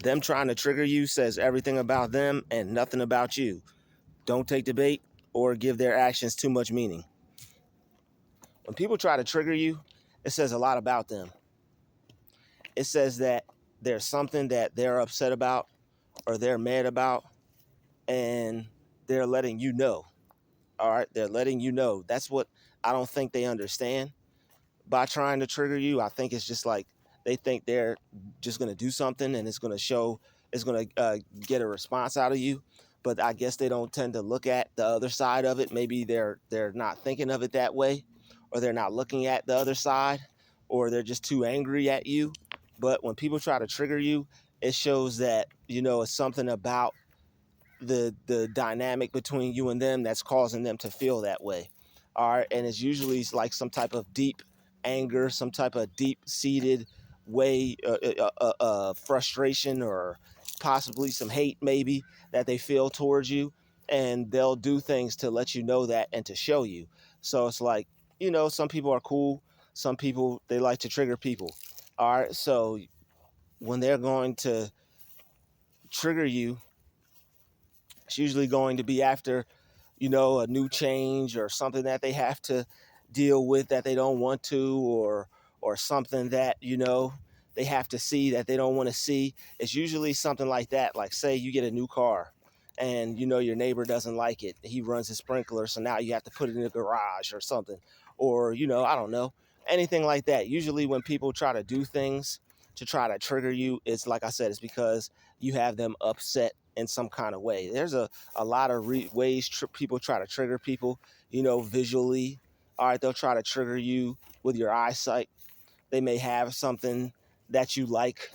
Them trying to trigger you says everything about them and nothing about you. Don't take the bait or give their actions too much meaning. When people try to trigger you, it says a lot about them. It says that there's something that they're upset about or they're mad about, and they're letting you know. All right, they're letting you know. That's what I don't think they understand by trying to trigger you. I think it's just like they think they're just going to do something and it's going to show, it's going to get a response out of you. But I guess they don't tend to look at the other side of it. Maybe they're not thinking of it that way, or they're not looking at the other side, or they're just too angry at you. But when people try to trigger you, it shows that, it's something about the dynamic between you and them that's causing them to feel that way. All right, and it's usually like some type of deep anger, some type of deep seated way, frustration, or possibly some hate maybe that they feel towards you, and they'll do things to let you know that and to show you. So it's like, some people are cool, some people they like to trigger people. All right, so when they're going to trigger you, it's usually going to be after, a new change or something that they have to deal with that they don't want to, or something that, they have to see that they don't want to see. It's usually something like that. Like, say you get a new car and, your neighbor doesn't like it. He runs his sprinkler, so now you have to put it in the garage or something. Or, I don't know, anything like that. Usually when people try to do things to try to trigger you, it's like I said, it's because you have them upset in some kind of way. There's a lot of ways people try to trigger people, visually. All right, they'll try to trigger you with your eyesight. They may have something that you like.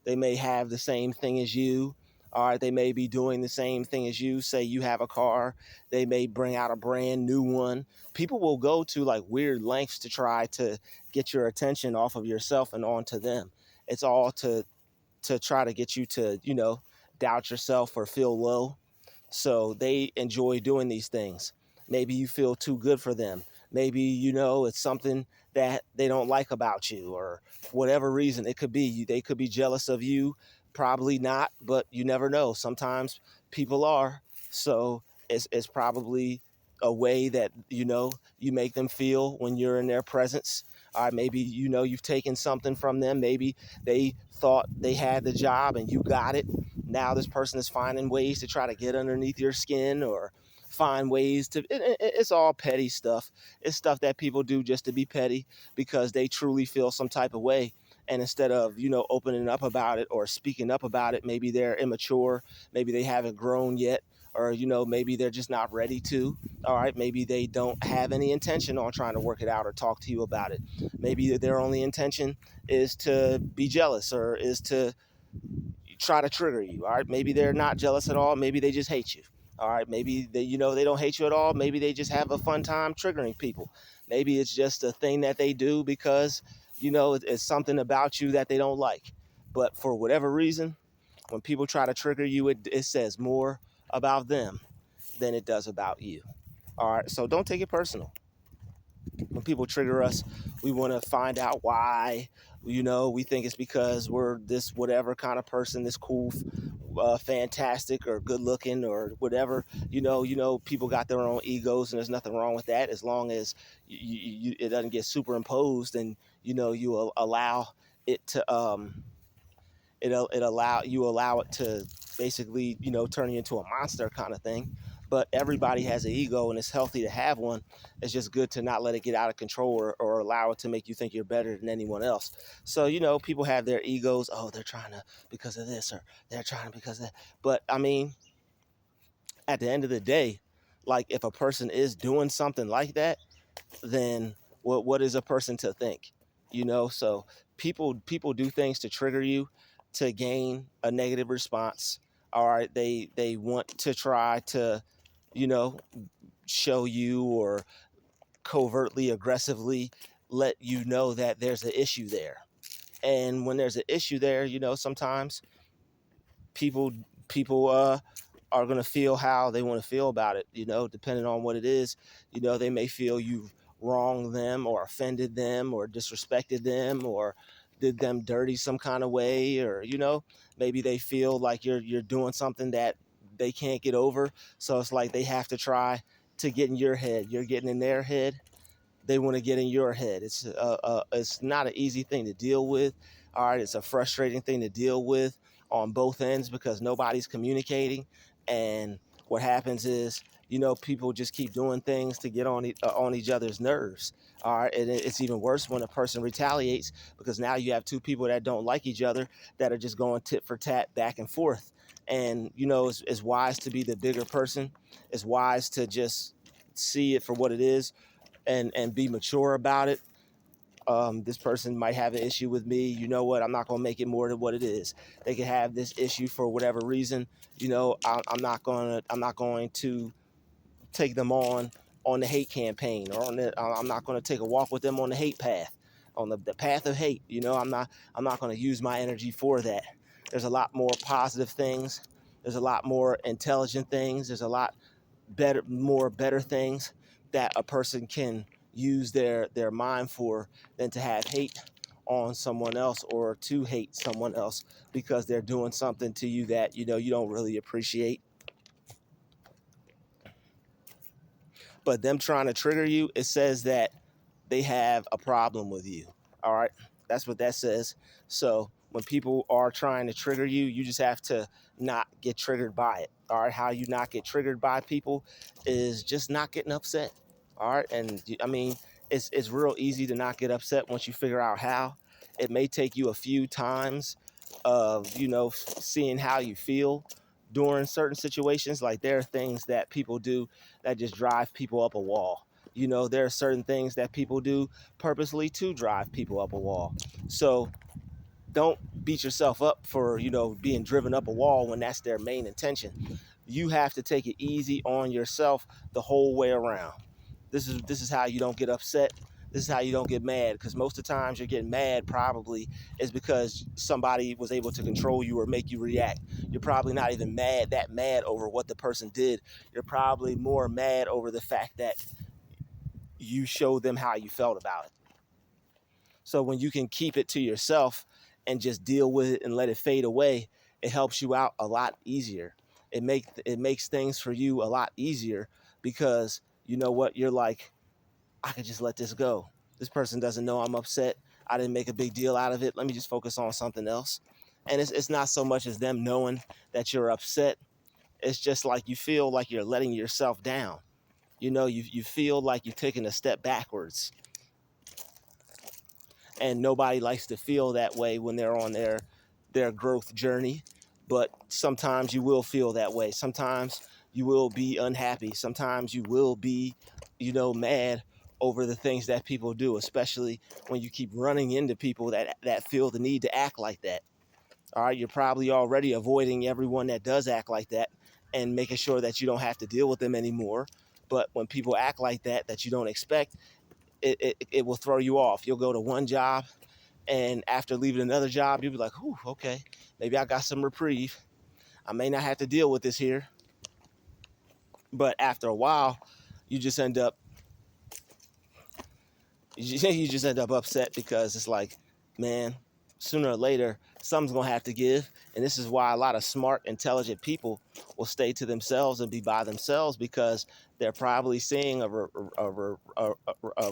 They may have the same thing as you. All right, they may be doing the same thing as you. Say you have a car, they may bring out a brand new one. People will go to like weird lengths to try to get your attention off of yourself and onto them. It's all to try to get you to, doubt yourself or feel low. So they enjoy doing these things. Maybe you feel too good for them. Maybe, it's something that they don't like about you, or whatever reason it could be. They could be jealous of you. Probably not, but you never know. Sometimes people are. So it's probably a way that, you make them feel when you're in their presence. Or maybe, you've taken something from them. Maybe they thought they had the job and you got it. Now this person is finding ways to try to get underneath your skin, or find ways to it's all petty stuff. It's stuff that people do just to be petty because they truly feel some type of way. And instead of, opening up about it or speaking up about it, maybe they're immature, maybe they haven't grown yet, or, maybe they're just not ready to. All right, maybe they don't have any intention on trying to work it out or talk to you about it. Maybe their only intention is to be jealous, or is to try to trigger you. All right, maybe they're not jealous at all. Maybe they just hate you. All right, maybe they don't hate you at all. Maybe they just have a fun time triggering people. Maybe it's just a thing that they do because it's something about you that they don't like. But for whatever reason, when people try to trigger you, it says more about them than it does about you. All right, so don't take it personal. When people trigger us, we want to find out why. We think it's because we're this whatever kind of person, this cool, fantastic, or good looking, or whatever. People got their own egos, and there's nothing wrong with that as long as it doesn't get superimposed, and you allow it to allow it to basically turn you into a monster kind of thing. But everybody has an ego, and it's healthy to have one. It's just good to not let it get out of control, or allow it to make you think you're better than anyone else. So people have their egos. Oh, they're trying to because of this, or they're trying to because of that. But I mean, at the end of the day, like, if a person is doing something like that, then what is a person to think? So people do things to trigger you, to gain a negative response. All right, they want to try to, you know, show you, or covertly, aggressively let you know that there's an issue there. And when there's an issue there, sometimes people people are going to feel how they want to feel about it, depending on what it is. They may feel you've wronged them, or offended them, or disrespected them, or did them dirty some kind of way, or maybe they feel like you're doing something that they can't get over. So it's like they have to try to get in your head. You're getting in their head, they want to get in your head. It's not an easy thing to deal with. All right, it's a frustrating thing to deal with on both ends because nobody's communicating, and what happens is people just keep doing things to get on each other's nerves. All right, and it's even worse when a person retaliates because now you have two people that don't like each other that are just going tit for tat back and forth. And it's wise to be the bigger person. It's wise to just see it for what it is and be mature about it. This person might have an issue with me. You know what? I'm not going to make it more than what it is. They can have this issue for whatever reason. I'm not going to take them on the hate campaign, or I'm not going to take a walk with them on the hate path, on the path of hate. I'm not going to use my energy for that. There's a lot more positive things. There's a lot more intelligent things. There's a lot better things that a person can use their mind for than to have hate on someone else or to hate someone else because they're doing something to you that you don't really appreciate. But them trying to trigger you, it says that they have a problem with you. All right, that's what that says. So when people are trying to trigger you, you just have to not get triggered by it. All right, how you not get triggered by people is just not getting upset. All right, and I mean, it's real easy to not get upset once you figure out how. It may take you a few times of seeing how you feel during certain situations. Like there are things that people do that just drive people up a wall. There are certain things that people do purposely to drive people up a wall. So don't beat yourself up for being driven up a wall when that's their main intention. You have to take it easy on yourself the whole way around. This is how you don't get upset. This is how you don't get mad, because most of the times you're getting mad probably is because somebody was able to control you or make you react. You're probably not even that mad over what the person did. You're probably more mad over the fact that you showed them how you felt about it. So when you can keep it to yourself and just deal with it and let it fade away, it helps you out a lot easier. It makes things for you a lot easier because you know what? You're like, I could just let this go. This person doesn't know I'm upset. I didn't make a big deal out of it. Let me just focus on something else. And it's not so much as them knowing that you're upset. It's just like you feel like you're letting yourself down. You feel like you're taking a step backwards. And nobody likes to feel that way when they're on their growth journey. But sometimes you will feel that way. Sometimes you will be unhappy. Sometimes you will be mad over the things that people do, especially when you keep running into people that feel the need to act like that. All right, you're probably already avoiding everyone that does act like that and making sure that you don't have to deal with them anymore. But when people act like that you don't expect, it will throw you off. You'll go to one job, and after leaving another job, you'll be like, "Whew, okay, maybe I got some reprieve. I may not have to deal with this here." But after a while, you just end up you just end up upset because it's like, man, sooner or later something's gonna have to give. And this is why a lot of smart, intelligent people will stay to themselves and be by themselves, because they're probably seeing a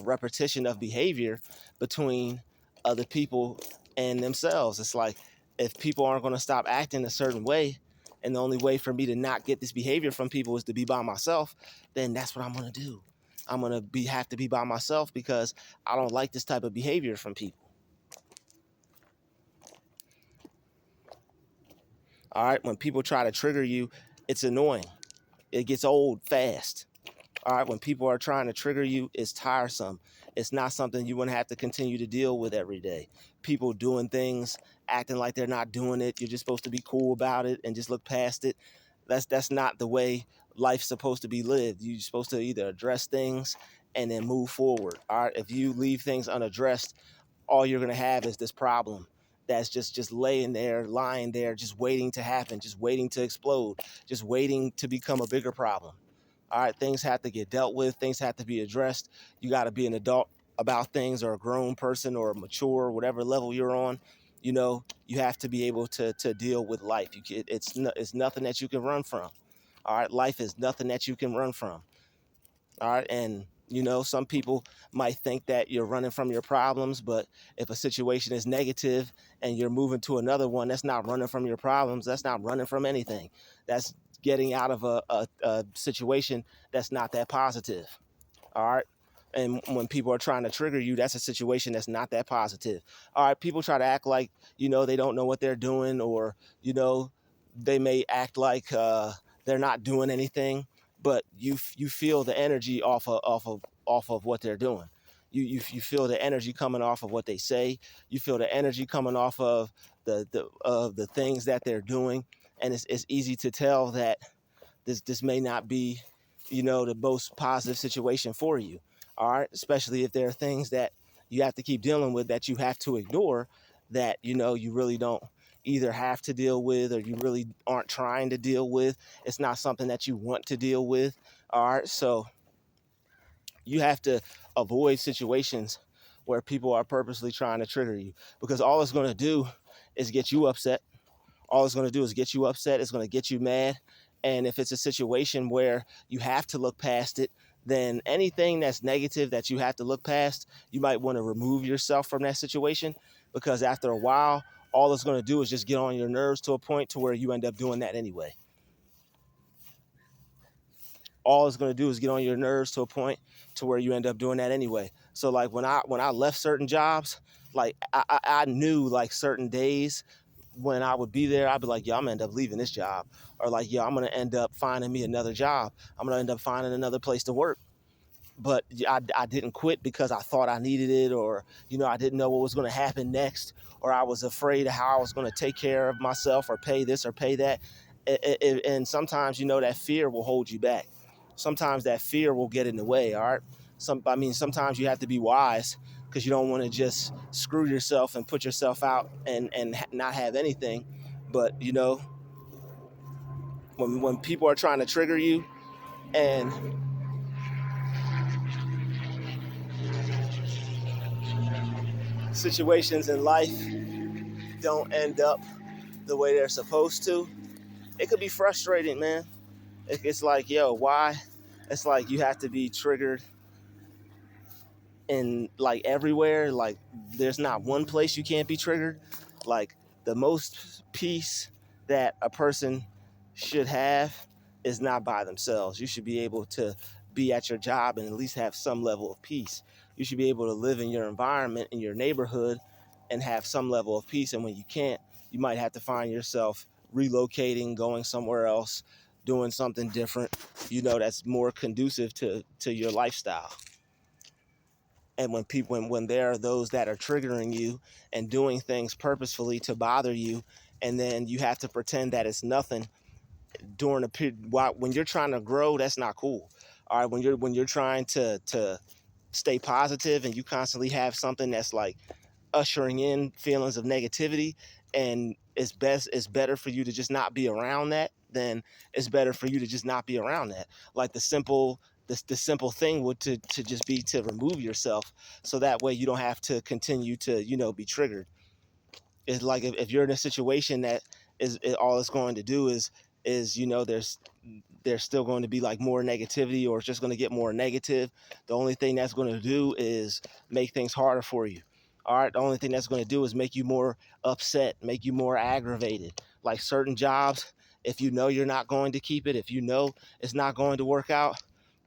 repetition of behavior between other people and themselves. It's like, if people aren't going to stop acting a certain way, and the only way for me to not get this behavior from people is to be by myself, then that's what I'm going to do. I'm going to have to be by myself because I don't like this type of behavior from people. All right, when people try to trigger you, it's annoying. It gets old fast. All right, when people are trying to trigger you, it's tiresome. It's not something you want to have to continue to deal with every day. People doing things, acting like they're not doing it. You're just supposed to be cool about it and just look past it. That's not the way life's supposed to be lived. You're supposed to either address things and then move forward. All right, if you leave things unaddressed, all you're going to have is this problem that's just lying there, just waiting to happen, just waiting to explode, just waiting to become a bigger problem. All right, things have to get dealt with. Things have to be addressed. You got to be an adult about things, or a grown person, or mature, whatever level you're on, you have to be able to deal with life. It's nothing that you can run from. All right, life is nothing that you can run from. All right, and some people might think that you're running from your problems, but if a situation is negative and you're moving to another one, that's not running from your problems. That's not running from anything. That's getting out of a situation that's not that positive. All right. And when people are trying to trigger you, that's a situation that's not that positive. All right. People try to act like, they don't know what they're doing, or, you know, they may act like they're not doing anything, but you feel the energy off of what they're doing. You feel the energy coming off of what they say. You feel the energy coming off of the things that they're doing. And it's easy to tell that this may not be, the most positive situation for you. All right, especially if there are things that you have to keep dealing with that you have to ignore, that you really don't either have to deal with, or you really aren't trying to deal with. It's not something that you want to deal with. All right, so you have to avoid situations where people are purposely trying to trigger you, because all it's going to do is get you upset. All it's going to do is get you upset. It's going to get you mad. And if it's a situation where you have to look past it, then anything that's negative that you have to look past, you might want to remove yourself from that situation, because after a while, all it's going to do is just get on your nerves to a point to where you end up doing that anyway. All it's going to do is get on your nerves to a point to where you end up doing that anyway. So like when I left certain jobs, like I knew like certain days when I would be there, I'd be like, yo, I'm gonna end up leaving this job. Or like, yo, I'm gonna end up finding me another job. I'm gonna end up finding another place to work. But I didn't quit because I thought I needed it, or, I didn't know what was gonna happen next, or I was afraid of how I was gonna take care of myself, or pay this or pay that. And sometimes, that fear will hold you back. Sometimes that fear will get in the way, all right? Sometimes you have to be wise, because you don't want to just screw yourself and put yourself out and not have anything. But when people are trying to trigger you, and situations in life don't end up the way they're supposed to, it could be frustrating, man. It's like, yo, why? It's like you have to be triggered in like everywhere. Like there's not one place you can't be triggered. Like the most peace that a person should have is not by themselves. You should be able to be at your job and at least have some level of peace. You should be able to live in your environment, in your neighborhood, and have some level of peace. And when you can't, you might have to find yourself relocating, going somewhere else, doing something different, that's more conducive to your lifestyle. And when there are those that are triggering you and doing things purposefully to bother you, and then you have to pretend that it's nothing during a period when you're trying to grow, that's not cool. All right, when you're trying to stay positive, and you constantly have something that's like ushering in feelings of negativity, and it's better for you to just not be around that, then it's better for you to just not be around that. Like the simple thing would to just be to remove yourself, so that way you don't have to continue to be triggered. It's like if you're in a situation that all it's going to do is there's still going to be like more negativity, or it's just going to get more negative. The only thing that's going to do is make things harder for you. All right, the only thing that's going to do is make you more upset, make you more aggravated. Like certain jobs, if you know you're not going to keep it, if you know it's not going to work out,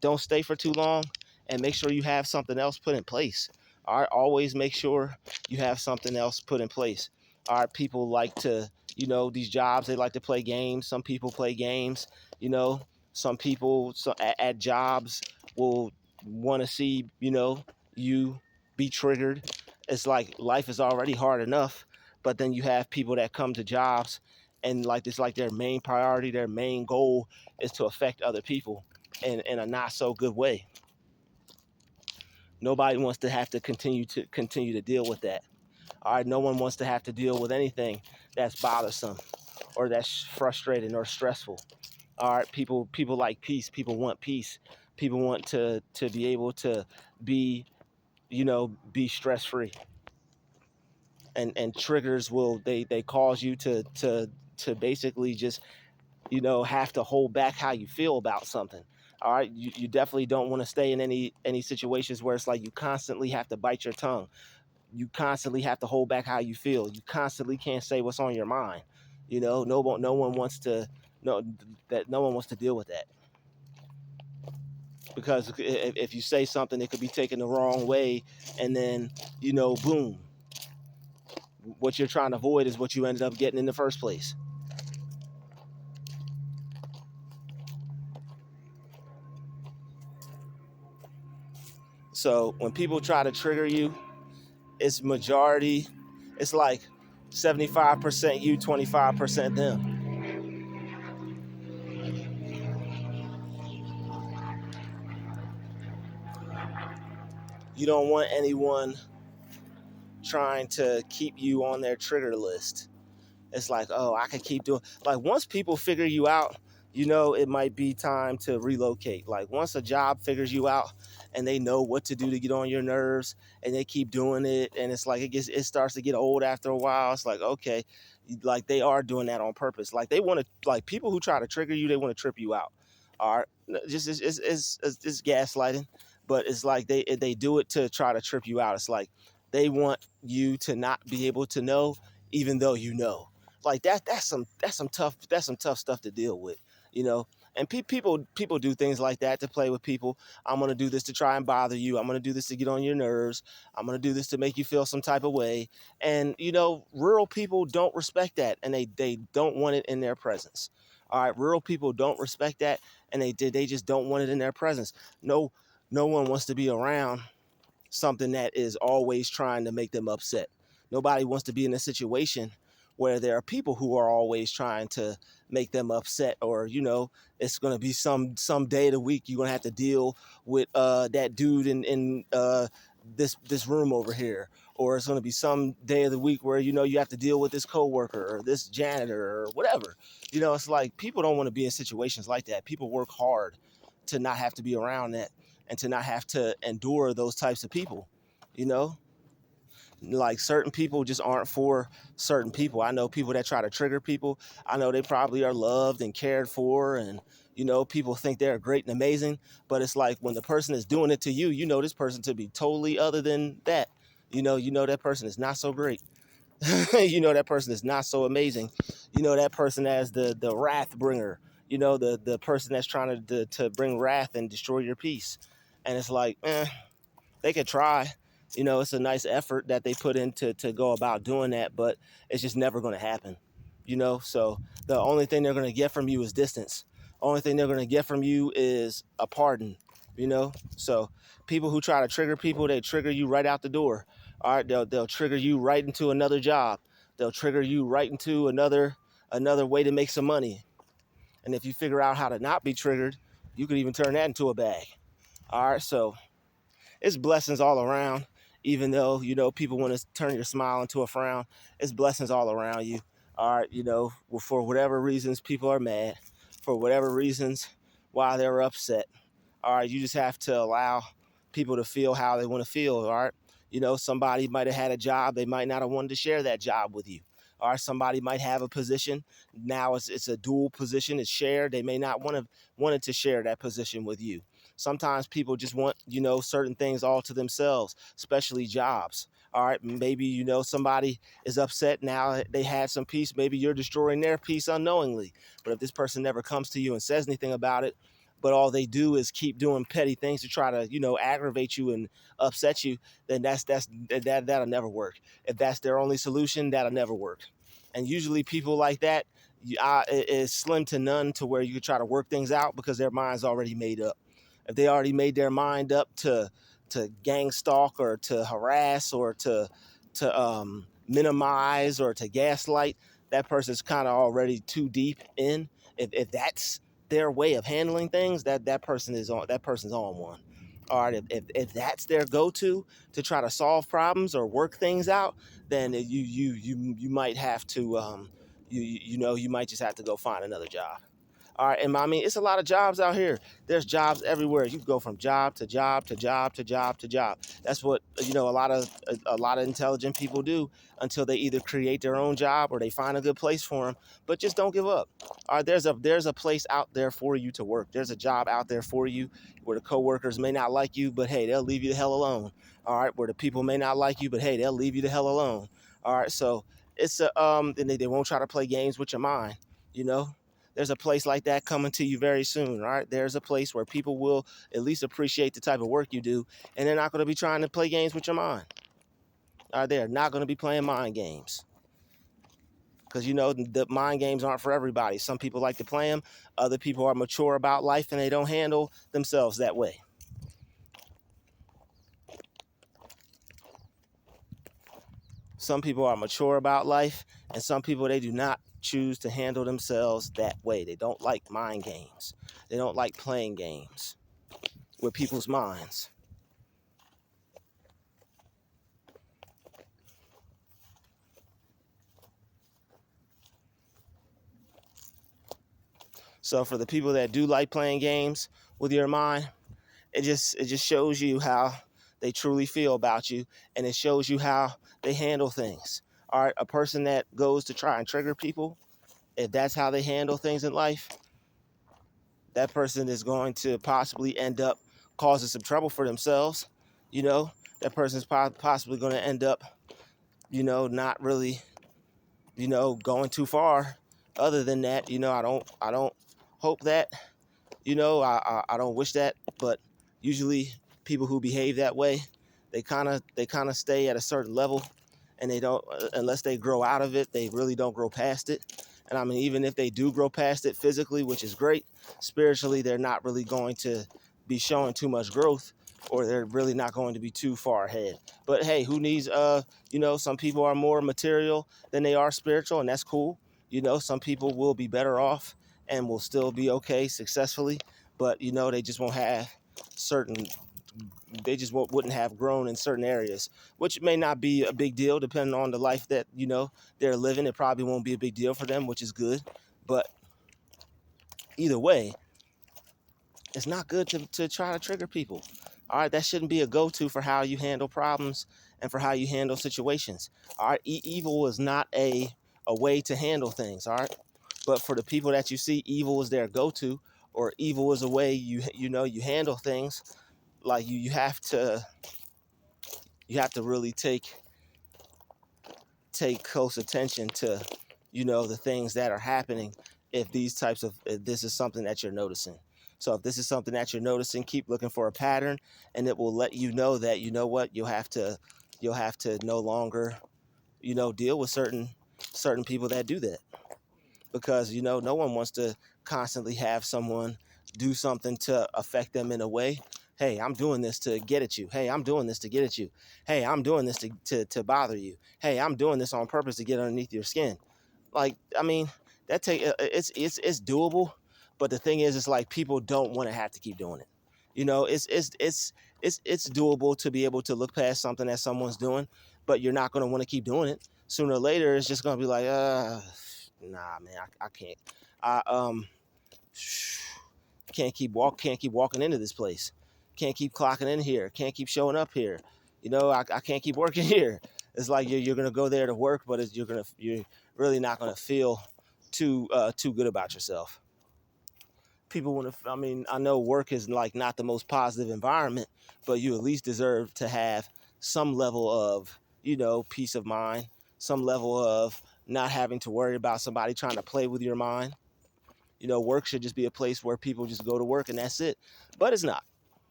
don't stay for too long, and make sure you have something else put in place. All right, always make sure you have something else put in place. All right, people like to, these jobs, they like to play games. Some people play games, you know, some people at jobs will want to see, you be triggered. It's like life is already hard enough, but then you have people that come to jobs, and like it's like their main priority, their main goal is to affect other people in a not so good way. Nobody wants to have to continue to deal with that. All right, no one wants to have to deal with anything that's bothersome, or that's frustrating or stressful. All right, people like peace. People want peace. People want to be able to be be stress free. And triggers will they cause you to basically just have to hold back how you feel about something. All right, you definitely don't want to stay in any situations where it's like you constantly have to bite your tongue, you constantly have to hold back how you feel, you constantly can't say what's on your mind. No one wants to no that no one wants to deal with that, because if you say something, it could be taken the wrong way, and then boom, what you're trying to avoid is what you ended up getting in the first place. So when people try to trigger you, it's majority, it's like 75% you, 25% them. You don't want anyone trying to keep you on their trigger list. It's like, oh, I could keep doing, like, once people figure you out, it might be time to relocate. Like, once a job figures you out and they know what to do to get on your nerves, and they keep doing it, and it's like it starts to get old after a while. It's like, okay, like, they are doing that on purpose. Like, they want to, like, people who try to trigger you, they want to trip you out. All right, just it's gaslighting, but it's like they do it to try to trip you out. It's like they want you to not be able to know, even though you know. Like, that's some tough stuff to deal with, you know. And people do things like that to play with people. I'm gonna do this to try and bother you. I'm gonna do this to get on your nerves. I'm gonna do this to make you feel some type of way. And rural people don't respect that, and they don't want it in their presence. All right, rural people don't respect that, and they just don't want it in their presence. No one wants to be around something that is always trying to make them upset. Nobody wants to be in a situation where there are people who are always trying to make them upset, or it's going to be some day of the week you're going to have to deal with that dude in this room over here, or it's going to be some day of the week where you have to deal with this coworker or this janitor or whatever. It's like people don't want to be in situations like that. People work hard to not have to be around that, and to not have to endure those types of people. you know like, certain people just aren't for certain people. I know people that try to trigger people. I know they probably are loved and cared for, and people think they're great and amazing, but it's like when the person is doing it to you, this person to be totally other than that. That person is not so great. That person is not so amazing. That person as the wrath bringer, the person that's trying to bring wrath and destroy your peace. And it's like, they could try. It's a nice effort that they put in to go about doing that, but it's just never going to happen. So the only thing they're going to get from you is distance. Only thing they're going to get from you is a pardon. So people who try to trigger people, they trigger you right out the door. All right, they'll trigger you right into another job. They'll trigger you right into another way to make some money. And if you figure out how to not be triggered, you could even turn that into a bag. All right, so it's blessings all around. Even though people want to turn your smile into a frown, it's blessings all around you. All right, for whatever reasons people are mad, for whatever reasons why they're upset. All right, you just have to allow people to feel how they want to feel. All right, somebody might have had a job, they might not have wanted to share that job with you. All right, somebody might have a position, now it's a dual position, it's shared, they may not wanted to share that position with you. Sometimes people just want certain things all to themselves, especially jobs. All right, maybe somebody is upset, now they had some peace, maybe you're destroying their peace unknowingly. But if this person never comes to you and says anything about it, but all they do is keep doing petty things to try to aggravate you and upset you, then that'll never work. If that's their only solution, that'll never work. And usually people like that, it's slim to none to where you could try to work things out, because their mind's already made up. If they already made their mind up to gang stalk, or to harass, or to minimize, or to gaslight, that person's kind of already too deep in. If that's their way of handling things, that person's on one. All right, if that's their go-to to try to solve problems or work things out, then you might have to you might just have to go find another job. All right, and I mean, it's a lot of jobs out here. There's jobs everywhere. You can go from job to job to job to job to job. That's what a lot of intelligent people do until they either create their own job or they find a good place for them. But just don't give up. All right, there's a place out there for you to work. There's a job out there for you where the coworkers may not like you, but hey, they'll leave you the hell alone. All right, where the people may not like you, but hey, they'll leave you the hell alone. All right, so it's and they won't try to play games with your mind. You know, there's a place like that coming to you very soon. All right, there's a place where people will at least appreciate the type of work you do, and they're not going to be trying to play games with your mind. All right, they're not going to be playing mind games because the mind games aren't for everybody. Some people like to play them. Other people are mature about life and they don't handle themselves that way. Some people are mature about life, and some people, they do not choose to handle themselves that way. They don't like mind games. They don't like playing games with people's minds. So for the people that do like playing games with your mind, it just shows you how they truly feel about you, and it shows you how they handle things. All right, a person that goes to try and trigger people, if that's how they handle things in life, that person is going to possibly end up causing some trouble for themselves. You know, that person's possibly going to end up, not really, going too far. Other than that, I don't hope that, I don't wish that, but usually people who behave that way, they kind of stay at a certain level, and they don't, unless they grow out of it, they really don't grow past it. And I mean, even if they do grow past it physically, which is great, spiritually, they're not really going to be showing too much growth, or they're really not going to be too far ahead. But hey, who needs, some people are more material than they are spiritual, and that's cool. Some people will be better off and will still be okay successfully, but, they just won't have certain they just wouldn't have grown in certain areas, which may not be a big deal depending on the life that they're living. It probably won't be a big deal for them, which is good. But either way, it's not good to try to trigger people. All right, that shouldn't be a go-to for how you handle problems and for how you handle situations. All right, evil is not a way to handle things. All right, but for the people that you see evil is their go-to, or evil is a way you handle things, like you have to really take close attention to the things that are happening, if this is something that you're noticing. So if this is something that you're noticing, keep looking for a pattern, and it will let you know that, what, you'll have to no longer deal with certain people that do that, because no one wants to constantly have someone do something to affect them in a way. Hey, I'm doing this to get at you. Hey, I'm doing this to get at you. Hey, I'm doing this to bother you. Hey, I'm doing this on purpose to get underneath your skin. Like, I mean, it's doable, but the thing is, it's like people don't want to have to keep doing it. It's doable to be able to look past something that someone's doing, but you're not going to want to keep doing it. Sooner or later, it's just going to be like, nah, man, I can't. I can't keep walking into this place. Can't keep clocking in here. Can't keep showing up here. I can't keep working here. It's like you're gonna go there to work, but you're really not gonna feel too good about yourself. People want to. I mean, I know work is like not the most positive environment, but you at least deserve to have some level of peace of mind, some level of not having to worry about somebody trying to play with your mind. Work should just be a place where people just go to work and that's it. But it's not.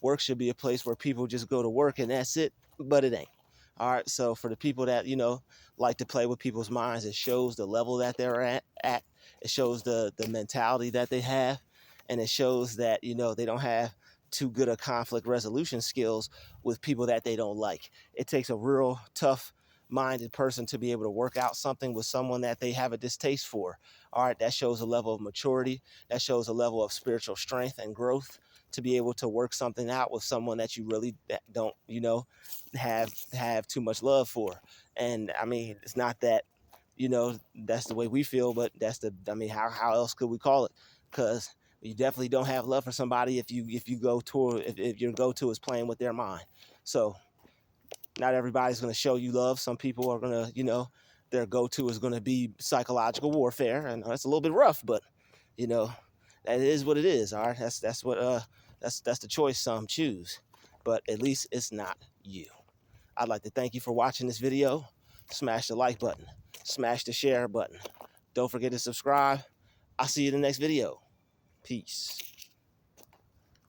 Work should be a place where people just go to work and that's it. But it ain't. All right. So for the people that, like to play with people's minds, it shows the level that they're at. It shows the mentality that they have. And it shows that, they don't have too good of conflict resolution skills with people that they don't like. It takes a real tough minded person to be able to work out something with someone that they have a distaste for. All right, that shows a level of maturity. That shows a level of spiritual strength and growth to be able to work something out with someone that you really don't, have too much love for. And I mean, it's not that you know, that's the way we feel, but that's the, I mean, how else could we call it? Because you definitely don't have love for somebody if you go to, if your go-to is playing with their mind. So not everybody's going to show you love. Some people are going to, you know, their go-to is going to be psychological warfare, and that's a little bit rough, but you know, that is what it is. All right, that's what that's the choice some choose, but at least it's not you. I'd like to thank you for watching this video. Smash the like button, smash the share button. Don't forget to subscribe. I'll see you in the next video. Peace.